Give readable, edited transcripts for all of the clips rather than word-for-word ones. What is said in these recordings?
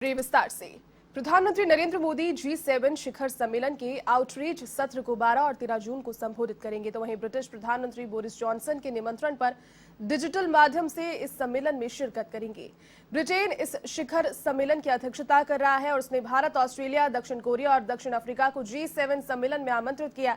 विस्तार से प्रधानमंत्री नरेंद्र मोदी G7 शिखर सम्मेलन के आउटरीच सत्र को 12 और 13 जून को संबोधित करेंगे। तो वहीं ब्रिटिश प्रधानमंत्री बोरिस जॉनसन के निमंत्रण पर डिजिटल माध्यम से इस सम्मेलन में शिरकत करेंगे। ब्रिटेन इस शिखर सम्मेलन की अध्यक्षता कर रहा है और उसने भारत, ऑस्ट्रेलिया, दक्षिण कोरिया और दक्षिण अफ्रीका को G7 सम्मेलन में आमंत्रित किया।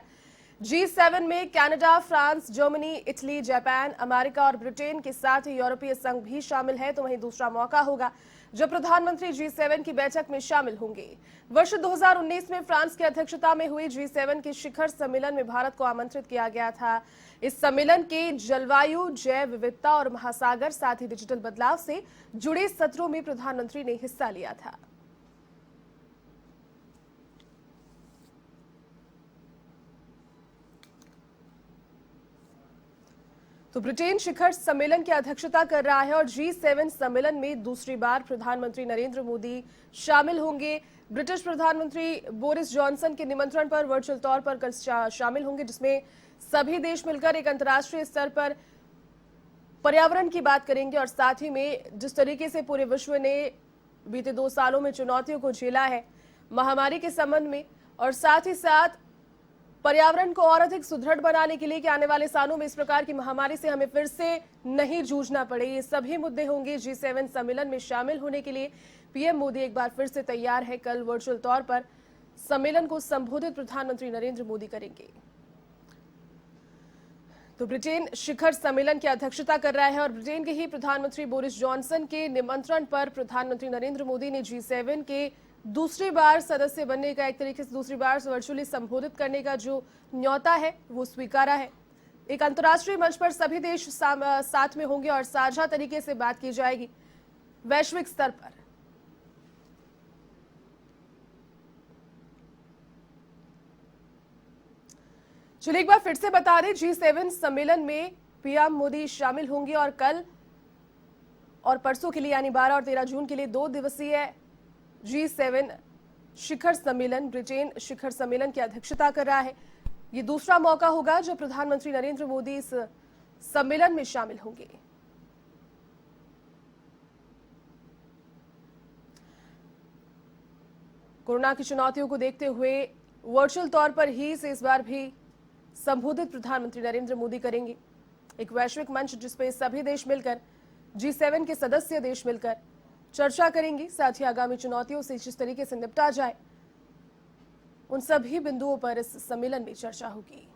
G7 में Canada, France, Germany, Italy, Japan, America और ब्रिटेन के साथ ही यूरोपीय संघ भी शामिल है। तो वहीं दूसरा मौका होगा जब प्रधानमंत्री G7 की बैठक में शामिल होंगे। वर्ष 2019 में फ्रांस की अध्यक्षता में हुई G7 के शिखर सम्मेलन में भारत को आमंत्रित किया गया था। इस सम्मेलन के जलवायु, जैव विविधता और महासागर साथ ही डिजिटल बदलाव से जुड़े सत्रों में प्रधानमंत्री ने हिस्सा लिया था। तो ब्रिटेन शिखर सम्मेलन की अध्यक्षता कर रहा है और G7 सम्मेलन में दूसरी बार प्रधानमंत्री नरेंद्र मोदी शामिल होंगे। ब्रिटिश प्रधानमंत्री बोरिस जॉनसन के निमंत्रण पर वर्चुअल तौर पर कल शामिल होंगे, जिसमें सभी देश मिलकर एक अंतर्राष्ट्रीय स्तर पर पर्यावरण की बात करेंगे और साथ ही में जिस तरीके से पूरे विश्व ने बीते 2 सालों में चुनौतियों को झेला है महामारी के संबंध में, और साथ ही साथ पर्यावरण को और अधिक सुदृढ़ बनाने के लिए कि आने वाले सालों में इस प्रकार की महामारी से हमें फिर से नहीं जूझना पड़े, ये सभी मुद्दे होंगे। G7 सम्मेलन में शामिल होने के लिए पीएम मोदी एक बार फिर से तैयार है। कल वर्चुअल तौर पर सम्मेलन को संबोधित प्रधानमंत्री नरेंद्र मोदी करेंगे। तो ब्रिटेन शिखर सम्मेलन की अध्यक्षता कर रहा है और ब्रिटेन के ही प्रधानमंत्री बोरिस जॉनसन के निमंत्रण पर प्रधानमंत्री नरेंद्र मोदी ने G7 के दूसरी बार सदस्य बनने का, एक तरीके से दूसरी बार वर्चुअली संबोधित करने का जो न्योता है वो स्वीकारा है। एक अंतर्राष्ट्रीय मंच पर सभी देश साथ में होंगे और साझा तरीके से बात की जाएगी वैश्विक स्तर पर। चलिए एक बार फिर से बता दें, G7 सम्मेलन में पीएम मोदी शामिल होंगे और कल और परसों के लिए यानी 12 और 13 जून के लिए 2 दिवसीय G7 शिखर सम्मेलन ब्रिटेन शिखर सम्मेलन की अध्यक्षता कर रहा है। ये दूसरा मौका होगा जब प्रधानमंत्री नरेंद्र मोदी इस सम्मेलन में शामिल होंगे। कोरोना की चुनौतियों को देखते हुए वर्चुअल तौर पर ही इस बार भी संबोधित प्रधानमंत्री नरेंद्र मोदी करेंगे। एक वैश्विक मंच जिसपे सभी देश मिलकर, G7 के सदस्य देश मिलकर चर्चा करेंगे, साथ ही आगामी चुनौतियों से जिस तरीके से निपटा जाए उन सभी बिंदुओं पर इस सम्मेलन में चर्चा होगी।